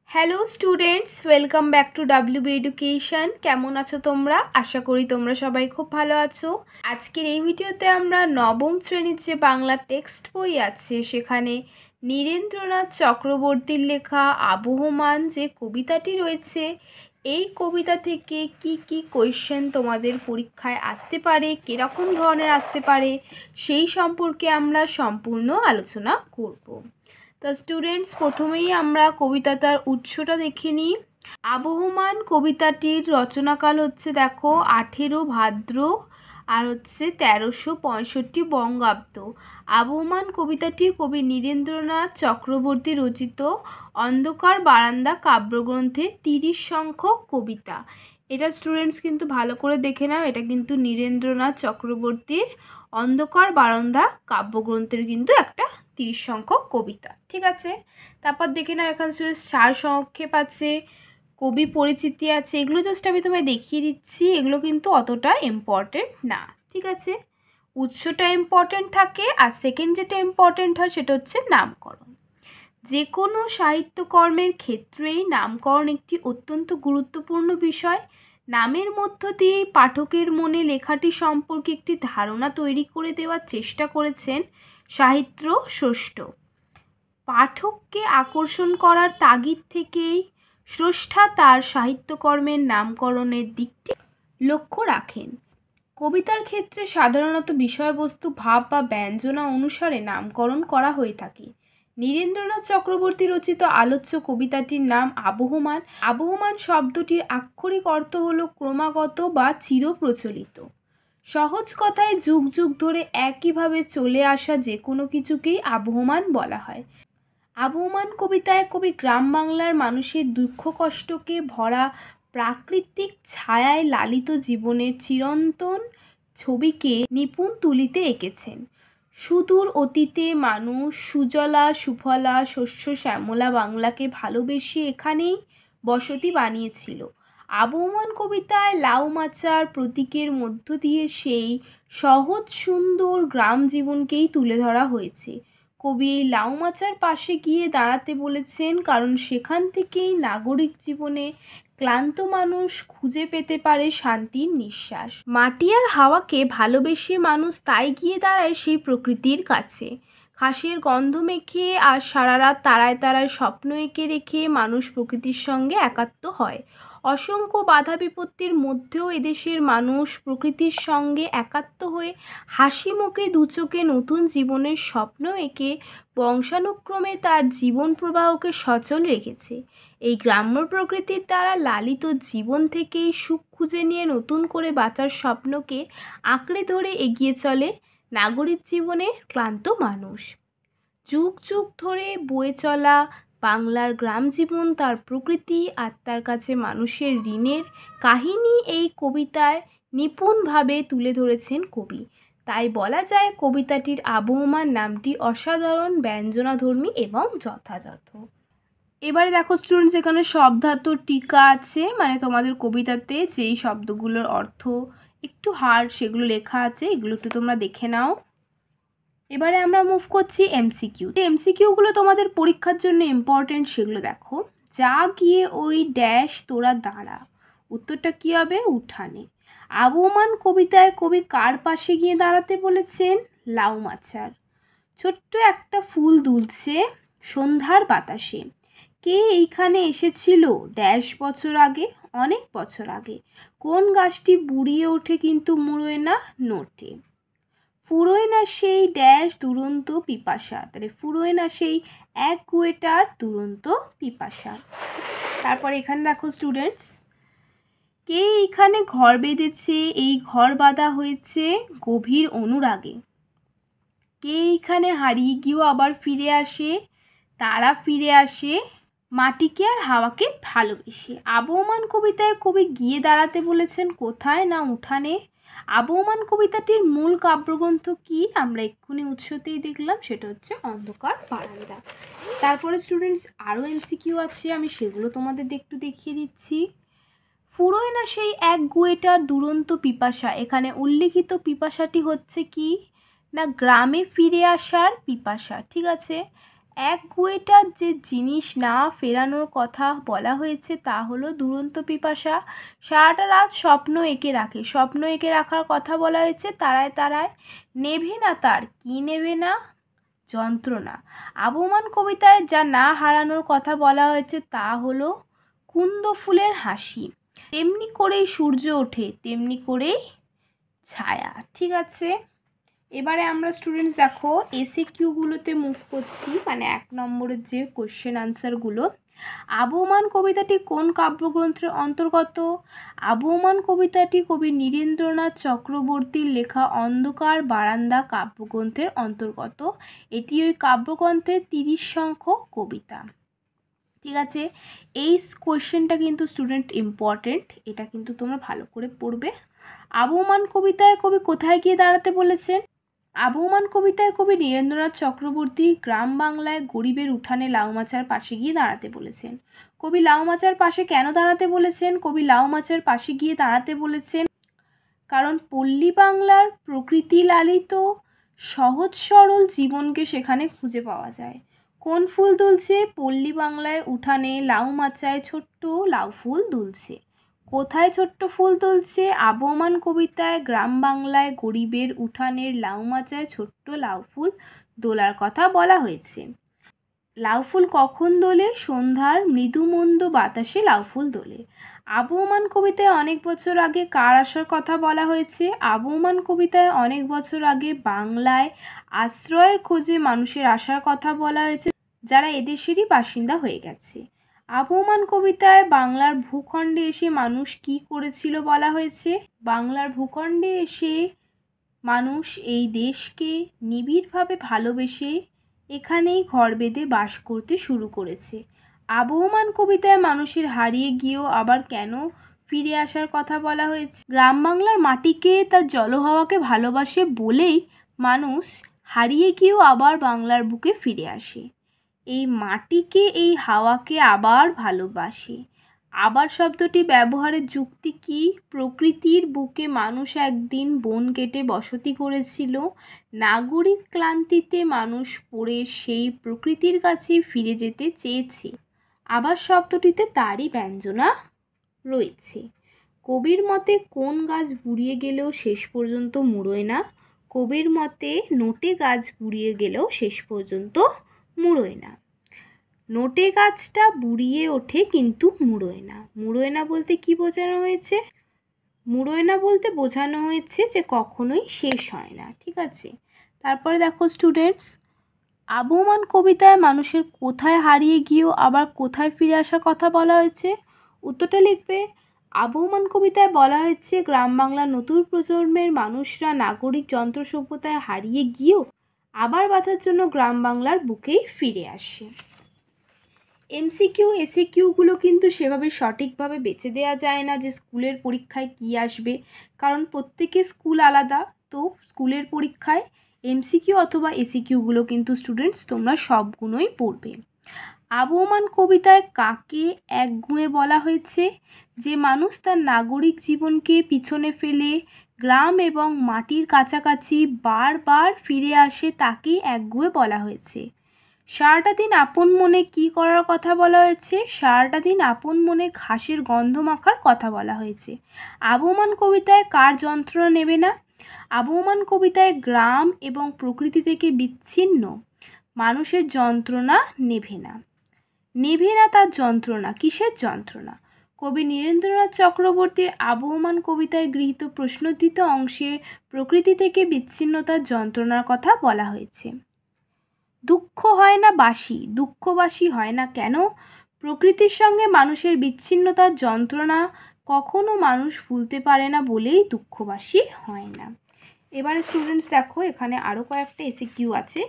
Hello students, welcome back to WB education. কেমন আছো তোমরা? আশা করি তোমরা সবাই খুব ভালো আছো। আজকের এই ভিডিওতে আমরা নবম শ্রেণীর যে বাংলা টেক্সট বই আছে সেখানে নীরেন্দ্রনাথ চক্রবর্তীর লেখা আবহমান যে কবিতাটি রয়েছে, এই কবিতা থেকে কি কি কোয়েশ্চেন তোমাদের পরীক্ষায় আসতে পারে, কীরকম ধরনের আসতে পারে, সেই সম্পর্কে আমরা সম্পূর্ণ আলোচনা করব। তো স্টুডেন্টস, প্রথমেই আমরা কবিতাটার উৎসটা দেখে নিই। আবহমান কবিতাটির রচনাকাল হচ্ছে, দেখো, 18 ভাদ্র আর হচ্ছে 1365 বঙ্গাব্দ। আবহমান কবিতাটি কবি নীরেন্দ্রনাথ চক্রবর্তী রচিত অন্ধকার বারান্দা কাব্যগ্রন্থে 30 সংখ্যক কবিতা। এটা স্টুডেন্টস কিন্তু ভালো করে দেখে নাও, এটা কিন্তু নীরেন্দ্রনাথ চক্রবর্তীর অন্ধকার বারান্দা কাব্যগ্রন্থের কিন্তু একটা 30 সংখ্যক কবিতা, ঠিক আছে। তারপর দেখে নাও এখানে সার সংক্ষেপ আছে, কবি পরিচিতি আছে, এগুলো জাস্ট আমি তোমায় দেখিয়ে দিচ্ছি, এগুলো কিন্তু অতটা ইম্পর্টেন্ট না, ঠিক আছে। উৎসটা ইম্পর্টেন্ট থাকে, আর সেকেন্ড যেটা ইম্পর্টেন্ট হয় সেটা হচ্ছে নামকরণ। যে কোনো সাহিত্যকর্মের ক্ষেত্রেই নামকরণ একটি অত্যন্ত গুরুত্বপূর্ণ বিষয়। নামের মধ্য দিয়ে পাঠকের মনে লেখাটি সম্পর্কে একটি ধারণা তৈরি করে দেওয়ার চেষ্টা করেছেন সাহিত্য স্রষ্টা। পাঠককে আকর্ষণ করার তাগিদ থেকেই স্রষ্টা তার সাহিত্যকর্মের নামকরণের দিকটি লক্ষ্য রাখেন। কবিতার ক্ষেত্রে সাধারণত বিষয়বস্তু, ভাব বা ব্যঞ্জনা অনুসারে নামকরণ করা হয়ে থাকে। নীরেন্দ্রনাথ চক্রবর্তী রচিত আলোচ্য কবিতাটির নাম আবহমান। আবহমান শব্দটির আক্ষরিক অর্থ হলো ক্রমাগত বা চিরপ্রচলিত। সহজ কথায় যুগ যুগ ধরে একইভাবে চলে আসা যে কোনো কিছুকেই আবহমান বলা হয়। আবহমান কবিতায় কবি গ্রাম বাংলার মানুষের দুঃখ কষ্টকে ভরা প্রাকৃতিক ছায়ায় লালিত জীবনের চিরন্তন ছবিকে নিপুণ তুলিতে এঁকেছেন। সুদূর অতীতে মানুষ সুজলা সুফলা শস্য শ্যামলা বাংলাকে ভালোবেসে এখানেই বসতি বানিয়েছিল। আবহমান কবিতায় লাউ মাচার প্রতীকের মধ্য দিয়ে সেই সহজ সুন্দর গ্রাম জীবনকেই তুলে ধরা হয়েছে। কবি এই লাউ মাচার পাশে গিয়ে দাঁড়াতে বলেছেন, কারণ সেখান থেকেই নাগরিক জীবনে ক্লান্ত মানুষ খুঁজে পেতে পারে শান্তির নিঃশ্বাস। মাটি আর হাওয়াকে ভালোবেসে মানুষ তাই গিয়ে দাঁড়ায় সেই প্রকৃতির কাছে। ঘাসের গন্ধ মেখে আর সারা রাত তারায় তারায় স্বপ্ন এঁকে রেখে মানুষ প্রকৃতির সঙ্গে একাত্ম হয়। অসংখ্য বাধা বিপত্তির মধ্যেও এদেশের মানুষ প্রকৃতির সঙ্গে একাত্ম হয়ে হাসি মুখে দুচোখে নতুন জীবনের স্বপ্ন এঁকে বংশানুক্রমে তার জীবন প্রবাহকে সচল রেখেছে। এই গ্রাম্য প্রকৃতির দ্বারা লালিত জীবন থেকেই সুখ খুঁজে নিয়ে নতুন করে বাঁচার স্বপ্নকে আঁকড়ে ধরে এগিয়ে চলে নাগরিক জীবনের ক্লান্ত মানুষ। যুগ যুগ ধরে বয়ে চলা বাংলার গ্রাম জীবন, তার প্রকৃতি আর তার কাছে মানুষের ঋণের কাহিনী এই কবিতায় নিপুণভাবে তুলে ধরেছেন কবি। তাই বলা যায় কবিতাটির আবহমান নামটি অসাধারণ, ব্যঞ্জনাধর্মী এবং যথাযথ। এবারে দেখো স্টুডেন্টস, এখানে শব্দার্থ টিকা আছে, মানে তোমাদের কবিতাতে যেই শব্দগুলোর অর্থ একটু হার্ড সেগুলো লেখা আছে, এগুলো একটু তোমরা দেখে নাও। এবারে আমরা মুভ করছি এমসিকিউ। এমসিকিউগুলো তোমাদের পরীক্ষার জন্য ইম্পর্টেন্ট, সেগুলো দেখো। যা গিয়ে ওই ড্যাশ তোরা দাঁড়া, উত্তরটা কী হবে? উঠানে। আবহমান কবিতায় কবি কার পাশে গিয়ে দাঁড়াতে বলেছেন? লাউ মাচার। ছোট্ট একটা ফুল দুলছে সন্ধ্যার বাতাসে। কে এইখানে এসেছিল ড্যাশ বছর আগে, অনেক বছর আগে। কোন গাছটি বুড়িয়ে ওঠে কিন্তু মুড়োয় না, নোটে। ফুরোয় না সেই ড্যাশ দুরন্ত পিপাসা, তাহলে ফুরোয় না সেই এক কুয়েটার দুরন্ত পিপাসা। তারপর এখানে দেখো স্টুডেন্টস, কে এইখানে ঘর বেঁধেছে, এই ঘর বাঁধা হয়েছে গভীর অনুরাগে। কে এইখানে হারিয়ে গিয়েও আবার ফিরে আসে, তারা ফিরে আসে মাটিকে আর হাওয়াকে ভালোবেসে। আবহমান কবিতায় কবি গিয়ে দাঁড়াতে বলেছেন কোথায়? না উঠানে। আবহমান কবিতাটির মূল কাব্যগ্রন্থ কি? আমরা এক্ষুনি উৎসতেই দেখলাম, সেটা হচ্ছে অন্ধকার বারান্দা। তারপরে স্টুডেন্টস আরও এমসিকিউ আছে, আমি সেগুলো তোমাদের একটু দেখিয়ে দিচ্ছি। ফুরোয় না সেই এক গুয়েটার দুরন্ত পিপাসা, এখানে উল্লিখিত পিপাসাটি হচ্ছে কি? না গ্রামে ফিরে আসার পিপাসা, ঠিক আছে। একগুঁয়েটার যে জিনিস না ফেরানোর কথা বলা হয়েছে তা হলো দুরন্ত পিপাসা। সারাটা রাত স্বপ্ন এঁকে রাখে, স্বপ্ন এঁকে রাখার কথা বলা হয়েছে তারায় তারায়। নেভে না তার, কি নেবে না? যন্ত্রণা। আবহমান কবিতায় যা না হারানোর কথা বলা হয়েছে তা হলো কুন্দ ফুলের হাসি। তেমনি করেই সূর্য ওঠে, তেমনি করেই ছায়া। ঠিক আছে, এবারে আমরা স্টুডেন্টস দেখো এসে কিউগুলোতে মুভ করছি, মানে 1 নম্বরের যে কোশ্চেন আনসারগুলো। আবহমান কবিতাটি কোন কাব্যগ্রন্থের অন্তর্গত? আবহমান কবিতাটি কবি নীরেন্দ্রনাথ চক্রবর্তীর লেখা অন্ধকার বারান্দা কাব্যগ্রন্থের অন্তর্গত। এটি ওই কাব্যগ্রন্থের 30 সংখ্যক কবিতা। ঠিক আছে, এই কোশ্চেনটা কিন্তু স্টুডেন্ট ইম্পর্টেন্ট, এটা কিন্তু তোমরা ভালো করে পড়বে। আবহমান কবিতায় কবি কোথায় গিয়ে দাঁড়াতে বলেছেন? আবহমান কবিতায় কবি নীরেন্দ্রনাথ চক্রবর্তী গ্রাম বাংলায় গরিবের উঠানে লাউ মাচার পাশে গিয়ে দাঁড়াতে বলেছেন। কবি লাউ মাচার পাশে কেন দাঁড়াতে বলেছেন? কবি লাউ মাচার পাশে গিয়ে দাঁড়াতে বলেছেন কারণ পল্লী বাংলার প্রকৃতি লালিত সহজ সরল জীবনকে সেখানে খুঁজে পাওয়া যায়। কোন ফুল দুলছে? পল্লী বাংলায় উঠানে লাউ মাচায় ছোট্ট লাউ ফুল দুলছে। কোথায় ছোট্ট ফুল তুলছে? আবহমান কবিতায় গ্রাম বাংলায় গরিবের উঠানের লাউ মাচায় ছোট্ট লাউ ফুল দোলার কথা বলা হয়েছে। লাউ ফুল কখন দোলে? সন্ধ্যার মৃদুমন্দ বাতাসে লাউ ফুল দোলে। আবহমান কবিতায় অনেক বছর আগে কার আসার কথা বলা হয়েছে? আবহমান কবিতায় অনেক বছর আগে বাংলায় আশ্রয়ের খোঁজে মানুষের আসার কথা বলা হয়েছে যারা এদেশেরই বাসিন্দা হয়ে গেছে। আবহমান কবিতায় বাংলার ভূখণ্ডে এসে মানুষ কি করেছিল বলা হয়েছে? বাংলার ভূখণ্ডে এসে মানুষ এই দেশকে নিবিড়ভাবে ভালোবেসে এখানেই ঘর বেঁধে বাস করতে শুরু করেছে। আবহমান কবিতায় মানুষের হারিয়ে গিয়েও আবার কেন ফিরে আসার কথা বলা হয়েছে? গ্রাম বাংলার মাটিকে তার জলহাওয়াকে ভালোবাসে বলেই মানুষ হারিয়ে গিয়েও আবার বাংলার বুকে ফিরে আসে। এই মাটিকে এই হাওয়াকে আবার ভালোবাসে। আবার শব্দটি ব্যবহারের যুক্তি কি? প্রকৃতির বুকে মানুষ একদিন বন কেটে বসতি করেছিল, নাগরিক ক্লান্তিতে মানুষ পড়ে সেই প্রকৃতির কাছে ফিরে যেতে চেয়েছে। আবার শব্দটিতে তারই ব্যঞ্জনা রয়েছে। কবির মতে কোন গাছ বুড়িয়ে গেলেও শেষ পর্যন্ত মুড়োয় না? কবির মতে নোটে গাছ বুড়িয়ে গেলেও শেষ পর্যন্ত মুড়োয় না। নোটে গাছটা বুড়িয়ে ওঠে কিন্তু মুড়োয় না। মুড়োয় না বলতে কি বোঝানো হয়েছে? মুড়োয় না বলতে বোঝানো হয়েছে যে কখনোই শেষ হয় না। ঠিক আছে, তারপরে দেখো স্টুডেন্টস, আবহমান কবিতায় মানুষের কোথায় হারিয়ে গিয়েও আবার কোথায় ফিরে আসার কথা বলা হয়েছে? উত্তরটা লিখবে। আবহমান কবিতায় বলা হয়েছে গ্রাম বাংলার নতুন প্রজন্মের মানুষরা নাগরিক যন্ত্র সভ্যতায় হারিয়ে গিয়েও আবার বাঁচার জন্য গ্রাম বাংলার বুকেই ফিরে আসে। এমসিকিউ এসিকিউগুলো কিন্তু সেভাবে সঠিকভাবে বেছে দেওয়া যায় না যে স্কুলের পরীক্ষায় কি আসবে, কারণ প্রত্যেকের স্কুল আলাদা। তো স্কুলের পরীক্ষায় এমসিকিউ অথবা এসিকিউগুলো কিন্তু স্টুডেন্টস তোমরা সবগুলোই পড়বে। আবহমান কবিতায় কাকে একগুঁয়ে বলা হয়েছে? যে মানুষ তার নাগরিক জীবনকে পিছনে ফেলে গ্রাম এবং মাটির কাছাকাছি বারবার ফিরে আসে তাকেই একগুঁয়ে বলা হয়েছে। সারাটা দিন আপন মনে কি করার কথা বলা হয়েছে? সারাটা দিন আপন মনে ঘাসের গন্ধ মাখার কথা বলা হয়েছে। আবহমান কবিতায় কার যন্ত্রণা নেবে না? আবহমান কবিতায় গ্রাম এবং প্রকৃতি থেকে বিচ্ছিন্ন মানুষের যন্ত্রণা নেবে না। নেবে না তার যন্ত্রণা। কিসের যন্ত্রণা? কবি নীরেন্দ্রনাথ চক্রবর্তীর আবহমান কবিতায় গৃহীত প্রশ্নোত্থিত অংশে প্রকৃতি থেকে বিচ্ছিন্নতার যন্ত্রণার কথা বলা হয়েছে। দুঃখ হয় না বাসি, দুঃখবাসী হয় না কেন? প্রকৃতির সঙ্গে মানুষের বিচ্ছিন্নতার যন্ত্রণা কখনো মানুষ ভুলতে পারে না বলেই দুঃখবাসী হয় না। এবারে স্টুডেন্টস দেখো এখানে আরও কয়েকটা এসিকিউ আছে।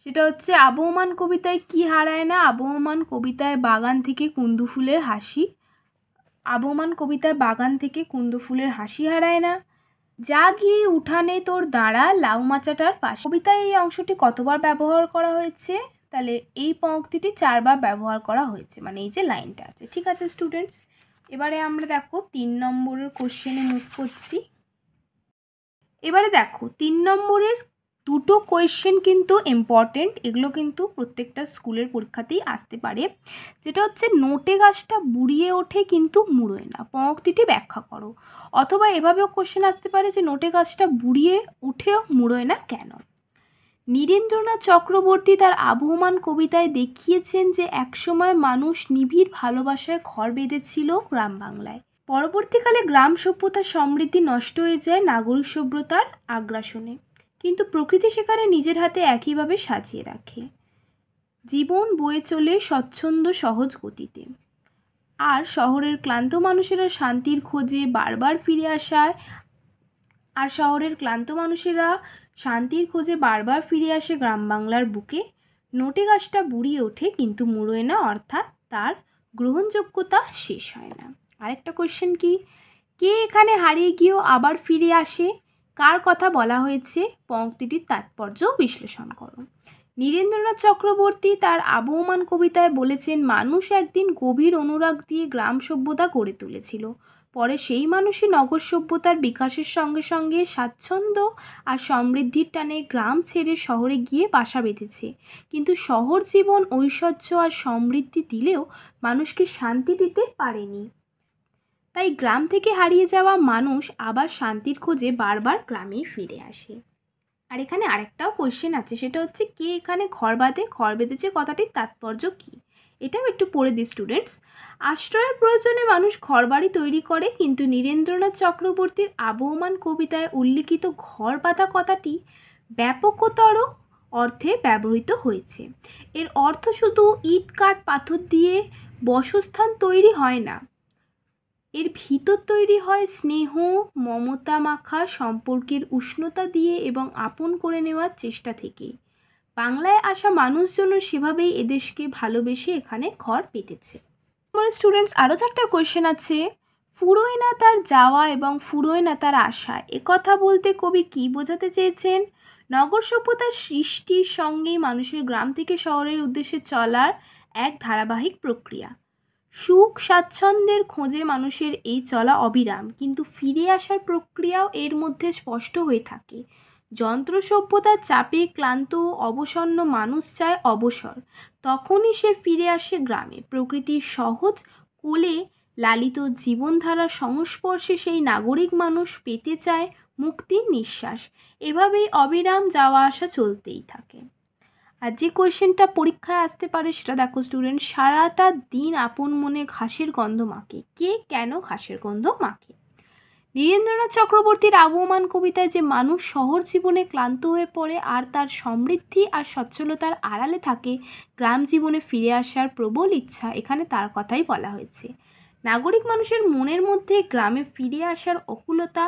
সেটা হচ্ছে আবহমান কবিতায় কি হারায় না? আবহমান কবিতায় বাগান থেকে কুন্দু ফুলের হাসি। আবহমান কবিতায় বাগান থেকে কুন্দু ফুলের হাসি হারায় না। যা গিয়ে উঠানে তোর দাঁড়া লাউ মাচাটার পাশে। কবিতায় এই অংশটি কতবার ব্যবহার করা হয়েছে? তাহলে এই পংক্তিটি 4 বার ব্যবহার করা হয়েছে, মানে এই যে লাইনটা আছে। ঠিক আছে স্টুডেন্টস, এবারে আমরা দেখো 3 নম্বরের কোশ্চেনে মুভ করছি। এবারে দেখো 3 নম্বরের দুটো কোয়েশ্চেন কিন্তু ইম্পর্টেন্ট, এগুলো কিন্তু প্রত্যেকটা স্কুলের পরীক্ষাতেই আসতে পারে। যেটা হচ্ছে নোটে গাছটা বুড়িয়ে ওঠে কিন্তু মুড়োয় না, পঙ্ক্তিটি ব্যাখ্যা করো। অথবা এভাবেও কোয়েশ্চেন আসতে পারে যে নোটে গাছটা বুড়িয়ে উঠেও মুড়োয় না কেন। নীরেন্দ্রনাথ চক্রবর্তী তার আবহমান কবিতায় দেখিয়েছেন যে একসময় মানুষ নিবিড় ভালোবাসায় ঘর বেঁধেছিল গ্রাম বাংলায়। পরবর্তীকালে গ্রাম সভ্যতার সমৃদ্ধি নষ্ট হয়ে যায় নাগরিক সভ্যতার আগ্রাসনে, কিন্তু প্রকৃতি সেখানে নিজের হাতে একইভাবে সাজিয়ে রাখে। জীবন বয়ে চলে স্বচ্ছন্দ সহজ গতিতে। আর শহরের ক্লান্ত মানুষেরা শান্তির খোঁজে বারবার ফিরে আসে গ্রাম বাংলার বুকে। নোটে গাছটা বুড়িয়ে ওঠে কিন্তু মুড়োয় না, অর্থাৎ তার গ্রহণযোগ্যতা শেষ হয় না। আরেকটা কোয়েশ্চেন কি, কে এখানে হারিয়ে গিয়েও আবার ফিরে আসে, কার কথা বলা হয়েছে, পঙ্ক্তিটির তাৎপর্য বিশ্লেষণ করো। নীরেন্দ্রনাথ চক্রবর্তী তার আবহমান কবিতায় বলেছেন মানুষ একদিন গভীর অনুরাগ দিয়ে গ্রাম সভ্যতা গড়ে তুলেছিল, পরে সেই মানুষই নগর সভ্যতার বিকাশের সঙ্গে সঙ্গে স্বাচ্ছন্দ্য আর সমৃদ্ধির টানে গ্রাম ছেড়ে শহরে গিয়ে বাসা বেঁধেছে। কিন্তু শহর জীবন ঐশ্বর্য আর সমৃদ্ধি দিলেও মানুষকে শান্তি দিতে পারেনি, তাই গ্রাম থেকে হারিয়ে যাওয়া মানুষ আবার শান্তির খোঁজে বারবার গ্রামেই ফিরে আসে। আর এখানে আরেকটাও কোয়েশ্চেন আছে, সেটা হচ্ছে কে এখানে ঘর বেঁধেছে কথাটির তাৎপর্য কী, এটাও একটু পড়ে দিই স্টুডেন্টস। আশ্রয়ের প্রয়োজনে মানুষ ঘরবাড়ি তৈরি করে, কিন্তু নীরেন্দ্রনাথ চক্রবর্তীর আবহমান কবিতায় উল্লিখিত ঘর বাঁধা কথাটি ব্যাপকতর অর্থে ব্যবহৃত হয়েছে। এর অর্থ শুধু ইট কাঠ পাথর দিয়ে বাসস্থান তৈরি হয় না, এর ভিতর তৈরি হয় স্নেহ মমতা মাখা সম্পর্কের উষ্ণতা দিয়ে এবং আপন করে নেওয়ার চেষ্টা থেকে। বাংলায় আসা মানুষজন সেভাবেই এদেশকে ভালোবেসে এখানে ঘর পেতেছে। আমার স্টুডেন্টস আরও 4টা কোয়েশ্চেন আছে। ফুরোয় না তার যাওয়া এবং ফুরোয় না তার আসা, একথা বলতে কবি কী বোঝাতে চেয়েছেন? নগর সভ্যতার সৃষ্টির সঙ্গেই মানুষের গ্রাম থেকে শহরের উদ্দেশ্যে চলার এক ধারাবাহিক প্রক্রিয়া। সুখ স্বাচ্ছন্দ্যের খোঁজে মানুষের এই চলা অবিরাম, কিন্তু ফিরে আসার প্রক্রিয়াও এর মধ্যে স্পষ্ট হয়ে থাকে। যন্ত্র সভ্যতার চাপে ক্লান্ত অবসন্ন মানুষ চায় অবসর, তখনই সে ফিরে আসে গ্রামে। প্রকৃতির সহজ কোলে লালিত জীবনধারার সংস্পর্শে সেই নাগরিক মানুষ পেতে চায় মুক্তির নিঃশ্বাস। এভাবেই অবিরাম যাওয়া আসা চলতেই থাকে। আর যে কোয়েশ্চেনটা পরীক্ষায় আসতে পারে সেটা দেখো স্টুডেন্ট, সারাটা দিন আপন মনে ঘাসের গন্ধ মাখে, কে কেন ঘাসের গন্ধ মাখে? নীরেন্দ্রনাথ চক্রবর্তীর আবহমান কবিতায় যে মানুষ শহর জীবনে ক্লান্ত হয়ে পড়ে আর তার সমৃদ্ধি আর সচ্ছলতার আড়ালে থাকে গ্রাম জীবনে ফিরে আসার প্রবল ইচ্ছা, এখানে তার কথাই বলা হয়েছে। নাগরিক মানুষের মনের মধ্যে গ্রামে ফিরে আসার অকুলতা,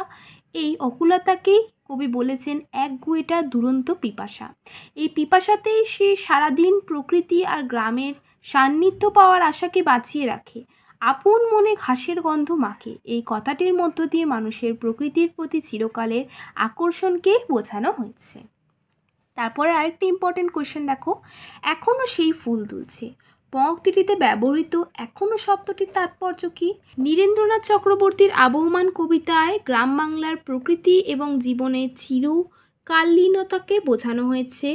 এই অকুলতাকেই কবি বলেছেন একগুঁয়েটা দুরন্ত পিপাসা। এই পিপাসাতেই সে সারাদিন প্রকৃতি আর গ্রামের সান্নিধ্য পাওয়ার আশাকে বাঁচিয়ে রাখে, আপন মনে ঘাসের গন্ধ মাখে। এই কথাটির মধ্য দিয়ে মানুষের প্রকৃতির প্রতি চিরকালের আকর্ষণকে বোঝানো হয়েছে। তারপরে আরেকটি ইম্পর্টেন্ট কোয়েশ্চেন দেখো, এখনও সেই ফুল দুলছে, পঙ্ক্তিটিতে ব্যবহৃত এখনও শব্দটির তাৎপর্য কী? নীরেন্দ্রনাথ চক্রবর্তীর আবহমান কবিতায় গ্রাম বাংলার প্রকৃতি এবং জীবনের চিরকালীনতাকে বোঝানো হয়েছে।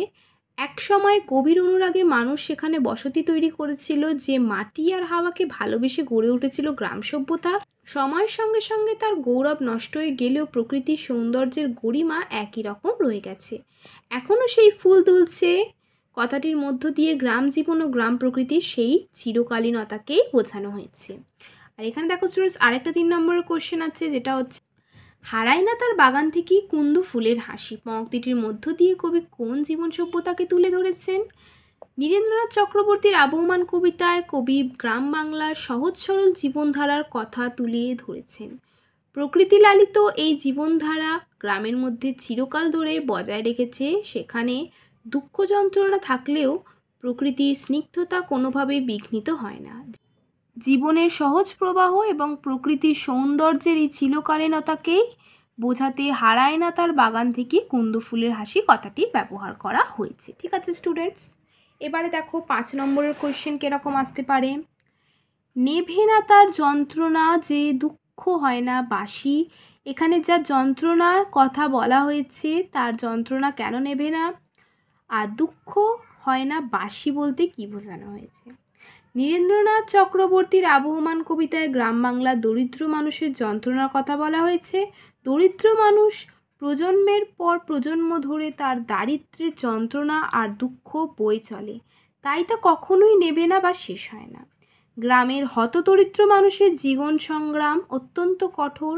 এক সময় গভীর অনুরাগে মানুষ সেখানে বসতি তৈরি করেছিল, যে মাটি আর হাওয়াকে ভালোবেসে গড়ে উঠেছিল গ্রাম সভ্যতা। সময়ের সঙ্গে সঙ্গে তার গৌরব নষ্ট হয়ে গেলেও প্রকৃতির সৌন্দর্যের গরিমা একই রকম রয়ে গেছে। এখনও সেই ফুল দুলছে কথাটির মধ্য দিয়ে গ্রাম জীবন ও গ্রাম প্রকৃতির সেই চিরকালীনতাকেই বোঝানো হয়েছে। আর এখানে দেখো স্টুডেন্টস আরেকটা 3 নম্বরের কোশ্চেন আছে, যেটা হচ্ছে হারায় না তার বাগান থেকে কুন্দ ফুলের হাসি, পঙ্ক্তিটির মধ্য দিয়ে কবি কোন জীবন সভ্যতাকে তুলে ধরেছেন? নীরেন্দ্রনাথ চক্রবর্তীর আবহমান কবিতায় কবি গ্রাম বাংলার সহজ সরল জীবনধারার কথা তুলে ধরেছেন। প্রকৃতি লালিত এই জীবনধারা গ্রামের মধ্যে চিরকাল ধরে বজায় রেখেছে, সেখানে দুঃখ যন্ত্রণা থাকলেও প্রকৃতির স্নিগ্ধতা কোনোভাবেই বিঘ্নিত হয় না। জীবনের সহজ প্রবাহ এবং প্রকৃতির সৌন্দর্যের এই চিরকালীনতাকেই বোঝাতে হারায় না তার বাগান থেকে কুন্দ ফুলের হাসি কথাটি ব্যবহার করা হয়েছে। ঠিক আছে স্টুডেন্টস, এবারে দেখো 5 নম্বরের কোয়েশ্চেন কিরকম আসতে পারে। নেভে না তার যন্ত্রণা যে দুঃখ হয় না বাসি, এখানে যা যন্ত্রণার কথা বলা হয়েছে তার যন্ত্রণা কেন নেবে না, আর দুঃখ হয় না বাসি বলতে কি বোঝানো হয়েছে। নীরেন্দ্রনাথ চক্রবর্তীর আবহমান কবিতায় গ্রাম বাংলার দরিদ্র মানুষের যন্ত্রণার কথা বলা হয়েছে। দরিদ্র মানুষ প্রজন্মের পর প্রজন্ম ধরে তার দারিদ্র্যের যন্ত্রণা আর দুঃখ বয়ে চলে, তাই তা কখনোই নেবে না বা শেষ হয় না। গ্রামের হতদরিদ্র মানুষের জীবন সংগ্রাম অত্যন্ত কঠোর,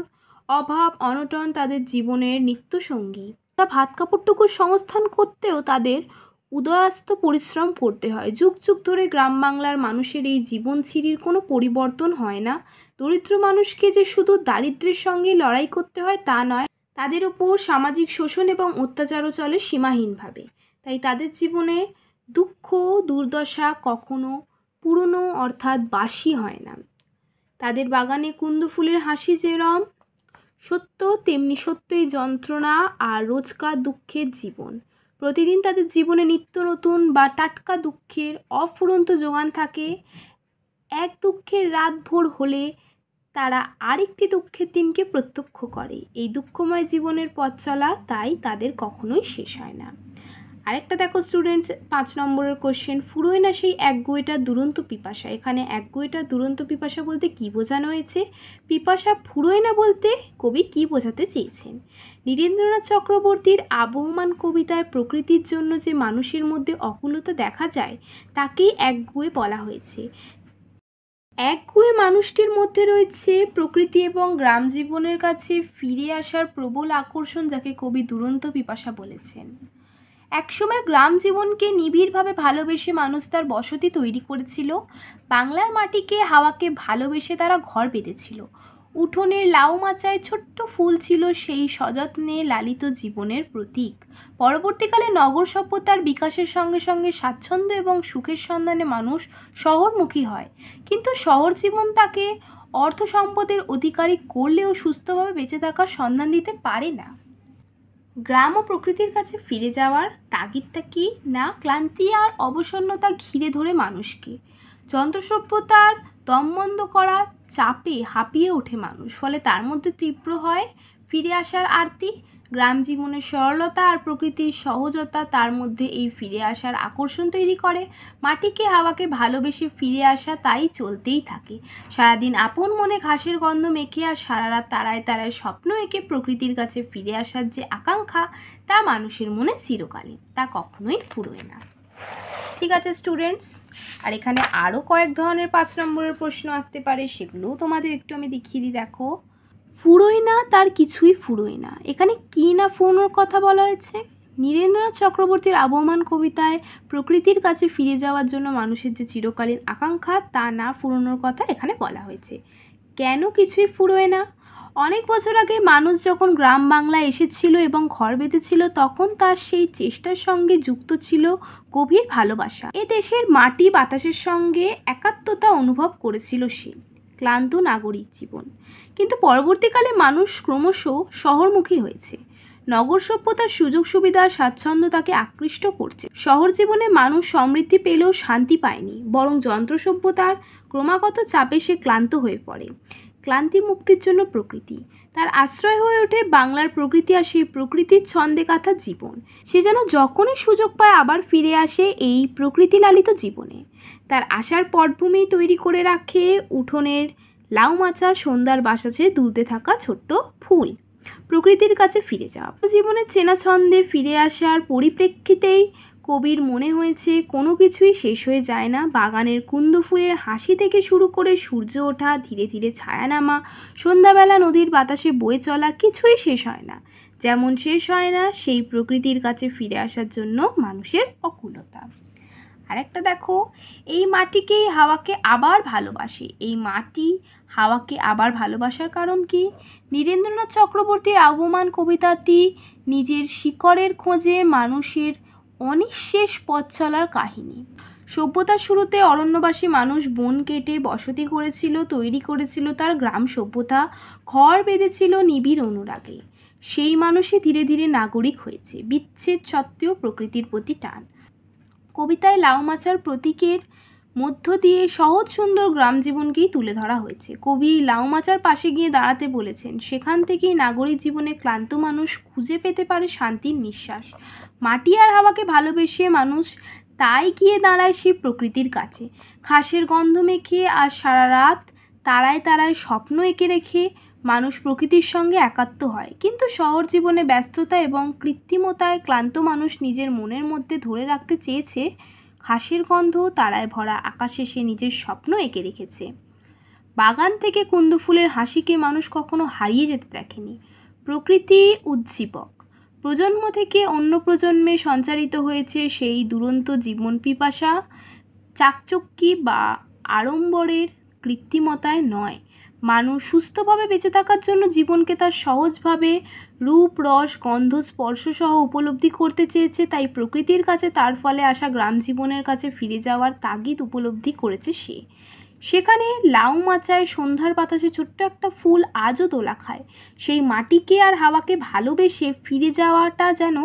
অভাব অনটন তাদের জীবনের নিত্যসঙ্গী। তা ভাত কাপড়টুকুর সংস্থান করতেও তাদের উদয়াস্ত পরিশ্রম করতে হয়। যুগ যুগ ধরে গ্রাম বাংলার মানুষের এই জীবনছিরির কোনো পরিবর্তন হয় না। দরিদ্র মানুষকে যে শুধু দারিদ্র্যের সঙ্গে লড়াই করতে হয় তা নয়, তাদের উপর সামাজিক শোষণ এবং অত্যাচারও চলে সীমাহীনভাবে। তাই তাদের জীবনে দুঃখ দুর্দশা কখনো পুরনো অর্থাৎ বাসি হয় না। তাদের বাগানে কুন্দ ফুলের হাসি যেরম সত্য, তেমনি সত্যই যন্ত্রণা আর রোজকার দুঃখের জীবন। প্রতিদিন তাদের জীবনে নিত্য নতুন বা টাটকা দুঃখের অফুরন্ত যোগান থাকে। এক দুঃখের রাত ভোর হলে তারা আরেকটি দুঃখের দিনকে প্রত্যক্ষ করে। এই দুঃখময় জীবনের পথ চলা তাই তাদের কখনোই শেষ হয় না। আরেকটা দেখো স্টুডেন্টস, 5 নম্বরের কোশ্চেন, ফুরোয় না সেই একগুঁয়েটা দুরন্ত পিপাসা। এখানে একগুঁয়েটা দুরন্ত পিপাসা বলতে কি বোঝানো হয়েছে, পিপাসা ফুরোয় না বলতে কবি কি বোঝাতে চেয়েছেন। নীরেন্দ্রনাথ চক্রবর্তীর আবহমান কবিতায় প্রকৃতির জন্য যে মানুষের মধ্যে অকুলতা দেখা যায় তাকেই একগুঁয়ে বলা হয়েছে। একগুঁয়ে মানুষটির মধ্যে রয়েছে প্রকৃতি এবং গ্রাম জীবনের কাছে ফিরে আসার প্রবল আকর্ষণ, যাকে কবি দুরন্ত পিপাসা বলেছেন। একসময় গ্রাম জীবনকে নিবিড়ভাবে ভালোবেসে মানুষ তার বসতি তৈরি করেছিল। বাংলার মাটিকে হাওয়াকে ভালোবেসে তারা ঘর বেঁধেছিল। উঠোনের লাউ মাচায় ছোট্ট ফুল ছিল সেই সযত্নে লালিত জীবনের প্রতীক। পরবর্তীকালে নগর সভ্যতার বিকাশের সঙ্গে সঙ্গে স্বাচ্ছন্দ্য এবং সুখের সন্ধানে মানুষ শহরমুখী হয়, কিন্তু শহর জীবন তাকে অর্থ সম্পদের অধিকারী করলেও সুস্থভাবে বেঁচে থাকার সন্ধান দিতে পারে না। গ্রাম ও প্রকৃতির কাছে ফিরে যাওয়ার তাগিদটা কি না, ক্লান্তি আর অবসন্নতা ঘিরে ধরে মানুষকে। যন্ত্রসভ্যতার দমবন্ধ করা চাপে হাঁপিয়ে ওঠে মানুষ, ফলে তার মধ্যে তীব্র হয় ফিরে আসার আরতি। গ্রাম জীবনের সরলতা আর প্রকৃতির সহজতা তার মধ্যে এই ফিরে আসার আকর্ষণ তৈরি করে। মাটিকে হাওয়াকে ভালোবেসে ফিরে আসা তাই চলতেই থাকে। সারাদিন আপন মনে ঘাসের গন্ধ মেখে আর সারা রাত তারায় তারায় স্বপ্ন এঁকে প্রকৃতির কাছে ফিরে আসার যে আকাঙ্ক্ষা তা মানুষের মনে চিরকালীন, তা কখনোই ফুরোয় না। ঠিক আছে স্টুডেন্টস, আর এখানে আরও কয়েক ধরনের 5 নম্বরের প্রশ্ন আসতে পারে, সেগুলোও তোমাদের একটু আমি দেখিয়ে দিই। দেখো, ফুরোয় না তার কিছুই ফুরোয় না, এখানে কি না ফুরোনোর কথা বলা হয়েছে। নীরেন্দ্রনাথ চক্রবর্তীর আবহমান কবিতায় প্রকৃতির কাছে ফিরে যাওয়ার জন্য মানুষের যে চিরকালীন আকাঙ্ক্ষা তা না ফুরোনোর কথা এখানে বলা হয়েছে। কেন কিছুই ফুরোয় না? অনেক বছর আগে মানুষ যখন গ্রাম বাংলায় এসেছিল এবং ঘর বেঁধেছিল, তখন তার সেই চেষ্টার সঙ্গে যুক্ত ছিল গভীর ভালোবাসা। এ দেশের মাটি বাতাসের সঙ্গে একাত্মতা অনুভব করেছিল সে। ক্লান্ত নাগরিক জীবন। কিন্তু পরবর্তীকালে মানুষ ক্রমশ শহরমুখী হয়েছে। নগর সভ্যতার সুযোগ সুবিধা স্বাচ্ছন্দ্য তাকে আকৃষ্ট করছে। শহর জীবনে মানুষ সমৃদ্ধি পেলেও শান্তি পায়নি, বরং যন্ত্র সভ্যতার ক্রমাগত চাপে সে ক্লান্ত হয়ে পড়ে। ক্লান্তি মুক্তির জন্য প্রকৃতি তার আশ্রয় হয়ে ওঠে। বাংলার প্রকৃতি আর সেই প্রকৃতির ছন্দে কাঁথা জীবন, সে যেন যখনই সুযোগ পায় আবার ফিরে আসে এই প্রকৃতি লালিত জীবনে। তার আশার পটভূমি তৈরি করে রাখে উঠোনের লাউ মাচা, সন্ধ্যার বাতাসে দুলতে থাকা ছোট্ট ফুল। প্রকৃতির কাছে ফিরে যাওয়া জীবনের চেনা ছন্দে ফিরে আসার পরিপ্রেক্ষিতেই কবির মনে হয়েছে কোনো কিছুই শেষ হয়ে যায় না। বাগানের কুন্দ ফুলের হাসি থেকে শুরু করে সূর্য ওঠা, ধীরে ধীরে ছায়া নামা, সন্ধ্যাবেলা নদীর বাতাসে বয়ে চলা, কিছুই শেষ হয় না। যেমন শেষ হয় না সেই প্রকৃতির কাছে ফিরে আসার জন্য মানুষের অকুলতা। আরেকটা দেখো, এই মাটিকেই হাওয়াকে আবার ভালোবাসে। এই মাটি হাওয়াকে আবার ভালোবাসার কারণ কি? নীরেন্দ্রনাথ চক্রবর্তীর আবহমান কবিতাটি নিজের শিকড়ের খোঁজে মানুষের অনিঃশেষ পথ চলার কাহিনী। সভ্যতার শুরুতে অরণ্যবাসী মানুষ বন কেটে বসতি করেছিল, তৈরি করেছিল তার গ্রাম সভ্যতা, ঘর বেঁধেছিল নিবিড় অনুরাগে। সেই মানুষই ধীরে ধীরে নাগরিক হয়েছে। বিচ্ছেদ সত্ত্বেও প্রকৃতির প্রতি টান। কবিতায় লাউ মাচার প্রতীকের মধ্য দিয়ে সহজ সুন্দর গ্রাম জীবনকেই তুলে ধরা হয়েছে। কবি লাউমাচার পাশে গিয়ে দাঁড়াতে বলেছেন, সেখান থেকেই নাগরিক জীবনে ক্লান্ত মানুষ খুঁজে পেতে পারে শান্তির নিঃশ্বাস। মাটি আর হাওয়াকে ভালোবেসে মানুষ তাই গিয়ে দাঁড়ায় সেই প্রকৃতির কাছে। ঘাসের গন্ধ মেখে আর সারা রাত তারায় তারায় স্বপ্ন এঁকে রেখে মানুষ প্রকৃতির সঙ্গে একাত্ম হয়। কিন্তু শহর জীবনে ব্যস্ততা এবং কৃত্রিমতায় ক্লান্ত মানুষ নিজের মনের মধ্যে ধরে রাখতে চেয়েছে ঘাসের গন্ধ, তারায় ভরা আকাশে সে নিজের স্বপ্ন এঁকে রেখেছে। বাগান থেকে কুন্দ ফুলের হাসিকে মানুষ কখনো হারিয়ে যেতে দেখেনি। প্রকৃতি উজ্জীবক, প্রজন্ম থেকে অন্য প্রজন্মে সঞ্চারিত হয়েছে সেই দুরন্ত জীবন পিপাসা, চাকচক্যি বা আড়ম্বরের কৃত্রিমতায় নয়। মানুষ সুস্থভাবে বেঁচে থাকার জন্য জীবনকে তার সহজভাবে রূপ, রস, গন্ধ, স্পর্শ সহ উপলব্ধি করতে চেয়েছে। তাই প্রকৃতির কাছে তার ফলে আসা গ্রাম জীবনের কাছে ফিরে যাওয়ার তাগিদ উপলব্ধি করেছে সে। সেখানে লাউমাচায় সন্ধ্যার বাতাসে ছোট্ট একটা ফুল আজও দোলা খায়। সেই মাটিকে আর হাওয়াকে ভালোবেসে ফিরে যাওয়াটা যেন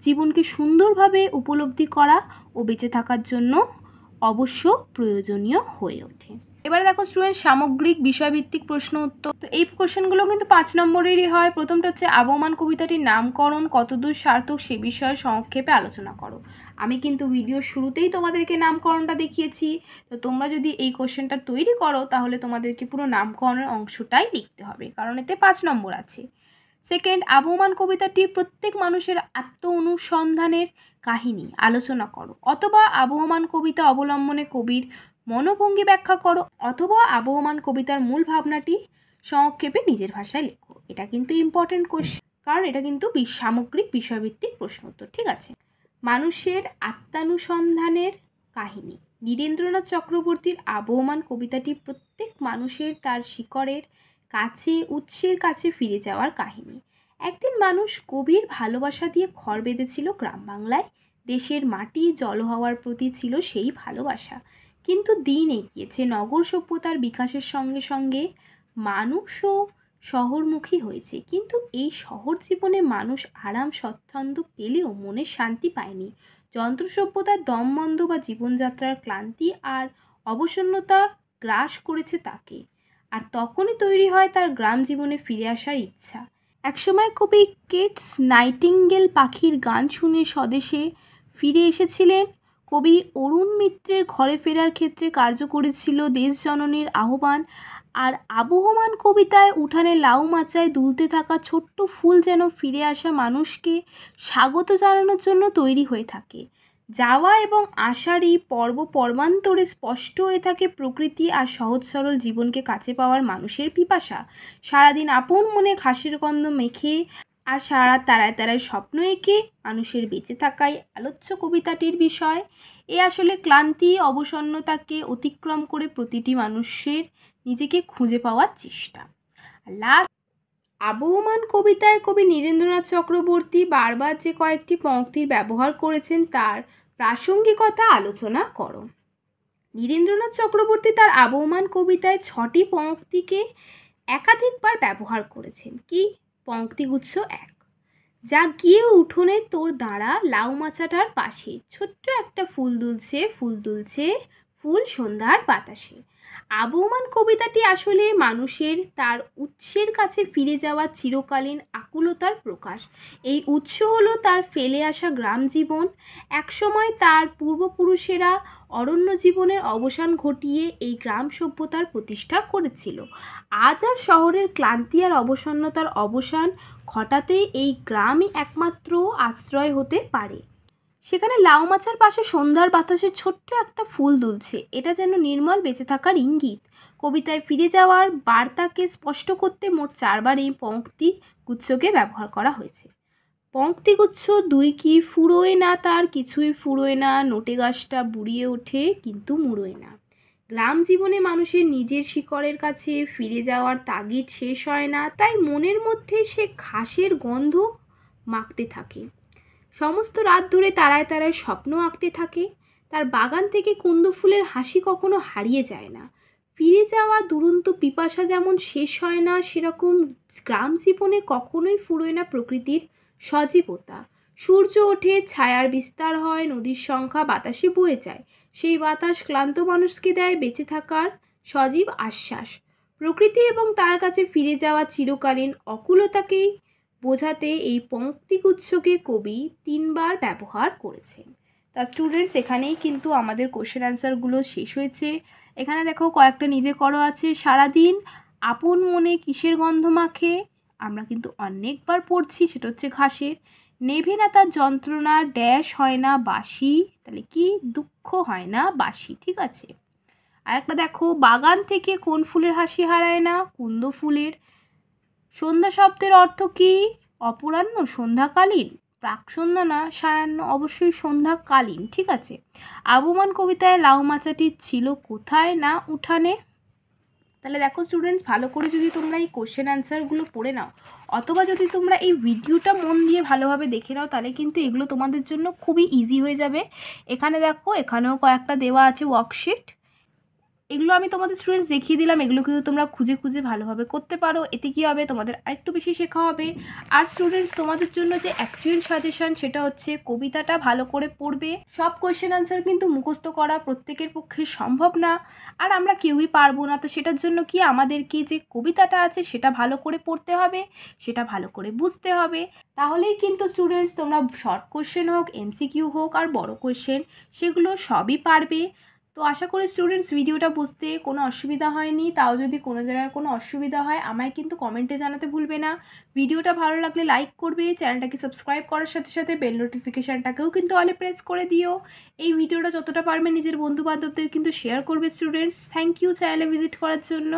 জীবনকে সুন্দরভাবে উপলব্ধি করা ও বেঁচে থাকার জন্য অবশ্য প্রয়োজনীয় হয়ে ওঠে। এবারে দেখো স্টুডেন্ট, সামগ্রিক বিষয়ভিত্তিক প্রশ্ন উত্তর। তো এই কোশ্চেনগুলো কিন্তু 5 নম্বরেরই হয়। প্রথমটা হচ্ছে আবহমান কবিতাটির নামকরণ কতদূর সার্থক সে বিষয়ে সংক্ষেপে আলোচনা করো। আমি কিন্তু ভিডিওর শুরুতেই তোমাদেরকে নামকরণটা দেখিয়েছি। তো তোমরা যদি এই কোশ্চেনটা তৈরি করো তাহলে তোমাদেরকে পুরো নামকরণের অংশটাই লিখতে হবে, কারণ এতে 5 নম্বর আছে। সেকেন্ড, আবহমান কবিতাটি প্রত্যেক মানুষের আত্ম অনুসন্ধানের কাহিনী আলোচনা করো, অথবা আবহমান কবিতা অবলম্বনে কবির মনোভঙ্গি ব্যাখ্যা করো, অথবা আবহমান কবিতার মূল ভাবনাটি সংক্ষেপে নিজের ভাষায় লেখো। এটা কিন্তু ইম্পর্টেন্ট কোশ্চেন, কারণ এটা কিন্তু সামগ্রিক বিষয়ভিত্তিক প্রশ্ন উত্তর। ঠিক আছে। মানুষের আত্মানুসন্ধানের কাহিনী, নীরেন্দ্রনাথ চক্রবর্তীর আবহমান কবিতাটি প্রত্যেক মানুষের তার শিকড়ের কাছে, উৎসের কাছে ফিরে যাওয়ার কাহিনী। একদিন মানুষ গভীর ভালোবাসা দিয়ে ঘর বেঁধেছিল গ্রাম বাংলায়। দেশের মাটি, জল, হাওয়ার প্রতি ছিল সেই ভালোবাসা। কিন্তু দিন এগিয়েছে, নগর সভ্যতার বিকাশের সঙ্গে সঙ্গে মানুষও শহরমুখী হয়েছে। কিন্তু এই শহর জীবনে মানুষ আরাম স্বচ্ছন্দ পেলেও মনের শান্তি পায়নি। যন্ত্র সভ্যতার দমবন্ধ বা জীবনযাত্রার ক্লান্তি আর অবসন্নতা গ্রাস করেছে তাকে। আর তখনই তৈরি হয় তার গ্রাম জীবনে ফিরে আসার ইচ্ছা। একসময় কবি কেটস নাইটিঙ্গেল পাখির গান শুনে স্বদেশে ফিরে এসেছিলেন। কবি অরুণ মিত্রের ঘরে ফেরার ক্ষেত্রে কার্য করেছিল দেশ জননীর আহ্বান। আর আবহমান কবিতায় উঠানে লাউমাচায় দুলতে থাকা ছোট্ট ফুল যেন ফিরে আসা মানুষকে স্বাগত জানানোর জন্য তৈরি হয়ে থাকে। যাওয়া এবং আসারই পর্বান্তরে স্পষ্ট হয়ে থাকে প্রকৃতি আর সহজ সরল জীবনকে কাছে পাওয়ার মানুষের পিপাসা। সারাদিন আপন মনে ঘাসের গন্ধ মেখে আর সারা রাত তারায় তারায় স্বপ্ন এঁকে মানুষের বেঁচে থাকাই আলোচ্য কবিতাটির বিষয়। এ আসলে ক্লান্তি, অবসন্নতাকে অতিক্রম করে প্রতিটি মানুষের নিজেকে খুঁজে পাওয়ার চেষ্টা। লাস্ট, আবহমান কবিতায় কবি নীরেন্দ্রনাথ চক্রবর্তী বারবার যে কয়েকটি পংক্তির ব্যবহার করেছেন তার প্রাসঙ্গিকতা আলোচনা করো। নীরেন্দ্রনাথ চক্রবর্তী তার আবহমান কবিতায় 6টি পংক্তিকে একাধিকবার ব্যবহার করেছেন। কি? পংক্তিগুচ্ছ 1, যা গিয়ে উঠোনে তোর দাঁড়া লাউমাচাটার পাশে, ছোট্ট একটা ফুল দুলছে, ফুল দুলছে, ফুল সন্ধ্যার বাতাসে। আবহমান কবিতাটি আসলে মানুষের তার উৎসের কাছে ফিরে যাওয়া চিরকালীন আকুলতার প্রকাশ। এই উৎস হলো তার ফেলে আসা গ্রাম জীবন। একসময় তার পূর্বপুরুষেরা অরণ্য জীবনের অবসান ঘটিয়ে এই গ্রাম সভ্যতার প্রতিষ্ঠা করেছিল। আজ আর শহরের ক্লান্তি আর অবসন্নতার অবসান ঘটাতে এই গ্রামই একমাত্র আশ্রয় হতে পারে। সেখানে লাউমাচার পাশে সন্ধ্যার বাতাসে ছোট্ট একটা ফুল দুলছে, এটা যেন নির্মল বেঁচে থাকার ইঙ্গিত। কবিতায় ফিরে যাওয়ার বার্তাকে স্পষ্ট করতে মোট 4বার এই পংক্তিগুচ্ছকে ব্যবহার করা হয়েছে। পংক্তিগুচ্ছ 2 কি? ফুরোয় না তার কিছুই ফুরোয় না, নোটে গাছটা বুড়িয়ে ওঠে কিন্তু মুড়োয় না। গ্রাম জীবনে মানুষের নিজের শিকড়ের কাছে ফিরে যাওয়ার তাগিদ শেষ হয় না, তাই মনের মধ্যে সে ঘাসের গন্ধ মাখতে থাকে। সমস্ত রাত ধরে তারায় তারায় স্বপ্ন আঁকতে থাকে। তার বাগান থেকে কুন্দ ফুলের হাসি কখনো হারিয়ে যায় না। ফিরে যাওয়া দুরন্ত পিপাসা যেমন শেষ হয় না, সেরকম গ্রাম জীবনে কখনোই ফুরোয় না প্রকৃতির সজীবতা। সূর্য ওঠে, ছায়ার বিস্তার হয়, নদীর সংখ্যা বাতাসে বয়ে যায়, সেই বাতাস ক্লান্ত মানুষকে দেয় বেঁচে থাকার সজীব আশ্বাস। প্রকৃতি এবং তার কাছে ফিরে যাওয়া চিরকালীন অকুলতাকেই বোঝাতে এই পঙ্ক্তিগুচ্ছকে কবি 3বার ব্যবহার করেছেন। তা স্টুডেন্টস, এখানেই কিন্তু আমাদের কোশ্চেন অ্যান্সারগুলো শেষ হয়েছে। এখানে দেখো কয়েকটা নিজে করো আছে। সারাদিন আপন মনে কিসের গন্ধ মাখে, আমরা কিন্তু অনেকবার পড়ছি, সেটা হচ্ছে ঘাসের। নেভে না তার যন্ত্রণা, ড্যাশ হয় না বাসি, তাহলে কি দুঃখ হয় না বাসি, ঠিক আছে। আর একটা দেখো, বাগান থেকে কোন ফুলের হাসি হারায় না, কুন্দ ফুলের। সন্ধ্যা শব্দের অর্থ কি, অপরাহ্ন, সন্ধ্যাকালীন, প্রাকসন্ধ্যা না সায়াহ্ন, অবশ্যই সন্ধ্যাকালীন, ঠিক আছে। আবুমান কবিতায় লাউ মাচাটি ছিল কোথায়, না উঠানে। তাহলে দেখো স্টুডেন্টস, ভালো করে যদি তোমরা এই কোশ্চেন অ্যান্সারগুলো পড়ে নাও, অথবা যদি তোমরা এই ভিডিওটা মন দিয়ে ভালোভাবে দেখে নাও, তাহলে কিন্তু এগুলো তোমাদের জন্য খুবই ইজি হয়ে যাবে। এখানে দেখো, এখানেও কয়েকটা দেওয়া আছে ওয়ার্কশিট, এগুলো আমি তোমাদের স্টুডেন্টস দেখিয়ে দিলাম। এগুলো কিন্তু তোমরা খুঁজে খুঁজে ভালোভাবে করতে পারো, এতে কী হবে, তোমাদের আরেকটু বেশি শেখা হবে। আর স্টুডেন্টস, তোমাদের জন্য যে অ্যাকচুয়াল সাজেশন সেটা হচ্ছে কবিতাটা ভালো করে পড়বে। সব কোয়েশ্চেন আনসার কিন্তু মুখস্থ করা প্রত্যেকের পক্ষে সম্ভব না, আর আমরা কেউই পারবো না। তো সেটার জন্য কি আমাদেরকে যে কবিতাটা আছে সেটা ভালো করে পড়তে হবে, সেটা ভালো করে বুঝতে হবে। তাহলেই কিন্তু স্টুডেন্টস তোমরা শর্ট কোয়েশ্চেন হোক, এমসিকিউ হোক, আর বড় কোয়েশ্চেন, সেগুলো সবই পারবে। তো আশা করি স্টুডেন্টস ভিডিওটা বুঝতে কোনো অসুবিধা হয়নি। তাও যদি কোনো জায়গায় কোনো অসুবিধা হয় আমায় কিন্তু কমেন্টে জানাতে ভুলবে না। ভিডিওটা ভালো লাগলে লাইক করবে, চ্যানেলটাকে সাবস্ক্রাইব করার সাথে সাথে বেল নোটিফিকেশানটাকেও কিন্তু অলে প্রেস করে দিও। এই ভিডিওটা যতটা পারবে নিজের বন্ধু বান্ধবদের কিন্তু শেয়ার করবে স্টুডেন্টস। থ্যাংক ইউ চ্যানেলে ভিজিট করার জন্য।